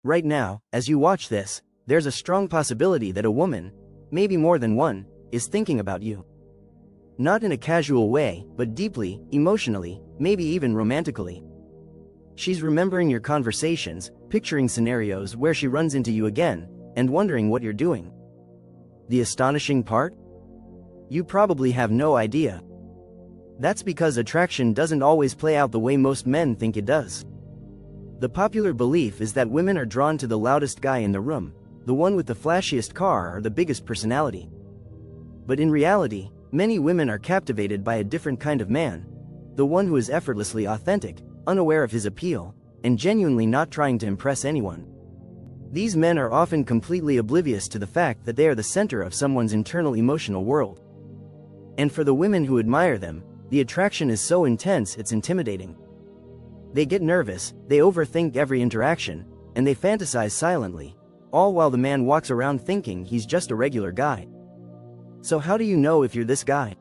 Right now, as you watch this, there's a strong possibility that a woman, maybe more than one, is thinking about you. Not in a casual way, but deeply, emotionally, maybe even romantically. She's remembering your conversations, picturing scenarios where she runs into you again, and wondering what you're doing. The astonishing part? You probably have no idea. That's because attraction doesn't always play out the way most men think it does. The popular belief is that women are drawn to the loudest guy in the room, the one with the flashiest car or the biggest personality. But in reality, many women are captivated by a different kind of man, the one who is effortlessly authentic, unaware of his appeal, and genuinely not trying to impress anyone. These men are often completely oblivious to the fact that they are the center of someone's internal emotional world. And for the women who admire them, the attraction is so intense it's intimidating. They get nervous, they overthink every interaction, and they fantasize silently, all while the man walks around thinking he's just a regular guy. So how do you know if you're this guy?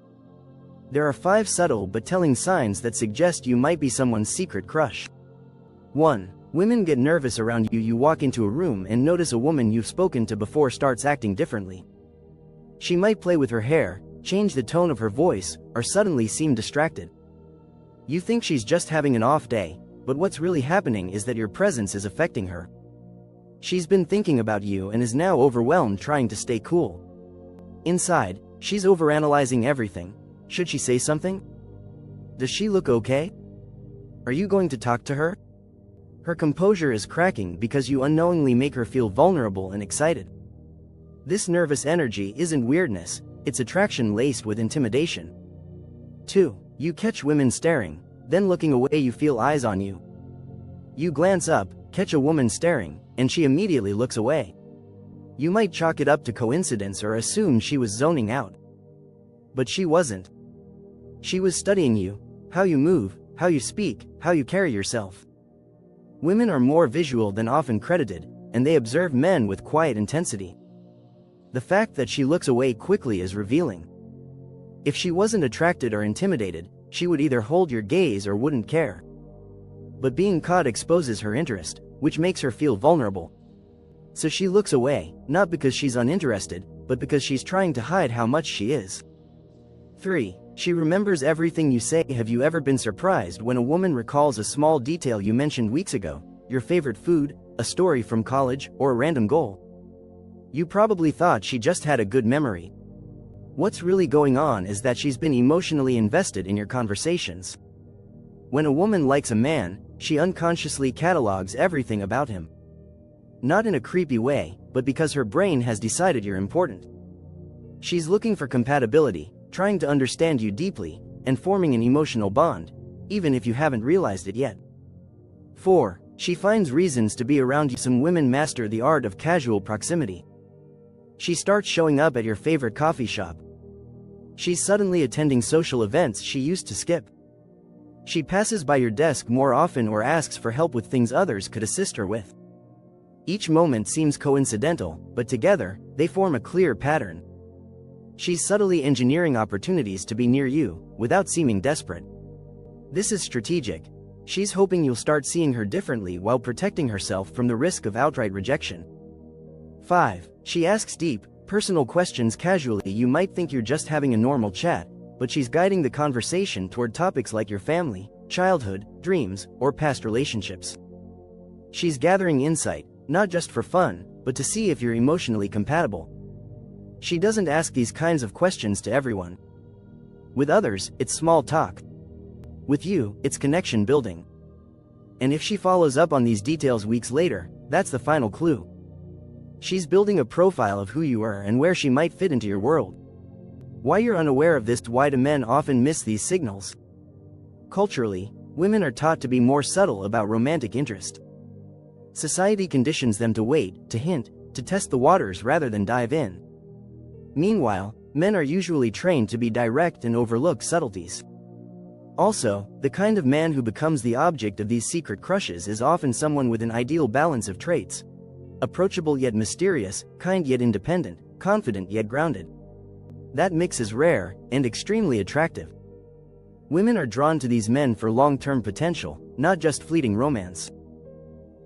There are 5 subtle but telling signs that suggest you might be someone's secret crush. 1. Women get nervous around you. You walk into a room and notice a woman you've spoken to before starts acting differently. She might play with her hair, change the tone of her voice, or suddenly seem distracted. You think she's just having an off day, but what's really happening is that your presence is affecting her. She's been thinking about you and is now overwhelmed trying to stay cool. Inside, she's overanalyzing everything. Should she say something? Does she look okay? Are you going to talk to her? Her composure is cracking because you unknowingly make her feel vulnerable and excited. This nervous energy isn't weirdness, it's attraction laced with intimidation. 2. You catch women staring, then looking away. You feel eyes on you. You glance up, catch a woman staring, and she immediately looks away. You might chalk it up to coincidence or assume she was zoning out. But she wasn't. She was studying you, how you move, how you speak, how you carry yourself. Women are more visual than often credited, and they observe men with quiet intensity. The fact that she looks away quickly is revealing. If she wasn't attracted or intimidated, she would either hold your gaze or wouldn't care. But being caught exposes her interest, which makes her feel vulnerable. So she looks away, not because she's uninterested, but because she's trying to hide how much she is. 3. She remembers everything you say. Have you ever been surprised when a woman recalls a small detail you mentioned weeks ago, your favorite food, a story from college, or a random goal? You probably thought she just had a good memory. What's really going on is that she's been emotionally invested in your conversations. When a woman likes a man, she unconsciously catalogs everything about him. Not in a creepy way, but because her brain has decided you're important. She's looking for compatibility, trying to understand you deeply, and forming an emotional bond, even if you haven't realized it yet. 4. She finds reasons to be around you. Some women master the art of casual proximity. She starts showing up at your favorite coffee shop. She's suddenly attending social events she used to skip. She passes by your desk more often or asks for help with things others could assist her with. Each moment seems coincidental, but together, they form a clear pattern. She's subtly engineering opportunities to be near you, without seeming desperate. This is strategic. She's hoping you'll start seeing her differently while protecting herself from the risk of outright rejection. 5. She asks deep, personal questions casually. You might think you're just having a normal chat, but she's guiding the conversation toward topics like your family, childhood, dreams, or past relationships. She's gathering insight, not just for fun, but to see if you're emotionally compatible. She doesn't ask these kinds of questions to everyone. With others, it's small talk. With you, it's connection building. And if she follows up on these details weeks later, that's the final clue. She's building a profile of who you are and where she might fit into your world. Why you're unaware of this? Why do men often miss these signals? Culturally, women are taught to be more subtle about romantic interest. Society conditions them to wait, to hint, to test the waters rather than dive in. Meanwhile, men are usually trained to be direct and overlook subtleties. Also, the kind of man who becomes the object of these secret crushes is often someone with an ideal balance of traits. Approachable yet mysterious, kind yet independent, confident yet grounded. That mix is rare, and extremely attractive. Women are drawn to these men for long-term potential, not just fleeting romance.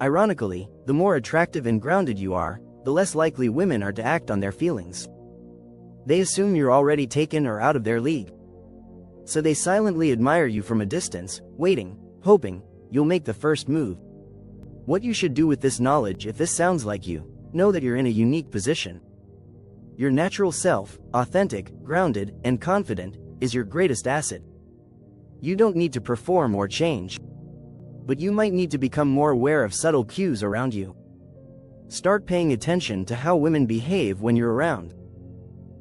Ironically, the more attractive and grounded you are, the less likely women are to act on their feelings. They assume you're already taken or out of their league. So they silently admire you from a distance, waiting, hoping you'll make the first move. What you should do with this knowledge: if this sounds like you, know that you're in a unique position. Your natural self, authentic, grounded, and confident, is your greatest asset. You don't need to perform or change. But you might need to become more aware of subtle cues around you. Start paying attention to how women behave when you're around.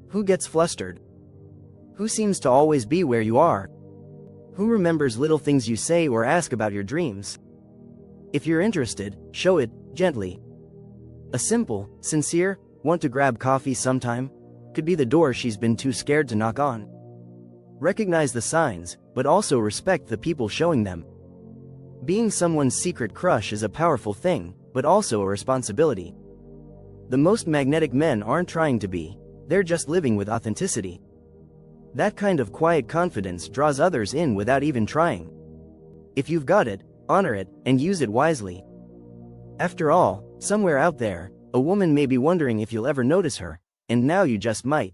Who gets flustered? Who seems to always be where you are? Who remembers little things you say or ask about your dreams? If you're interested, show it, gently. A simple, sincere, "Want to grab coffee sometime?" could be the door she's been too scared to knock on. Recognize the signs, but also respect the people showing them. Being someone's secret crush is a powerful thing, but also a responsibility. The most magnetic men aren't trying to be, they're just living with authenticity. That kind of quiet confidence draws others in without even trying. If you've got it, honor it, and use it wisely. After all, somewhere out there, a woman may be wondering if you'll ever notice her, and now you just might.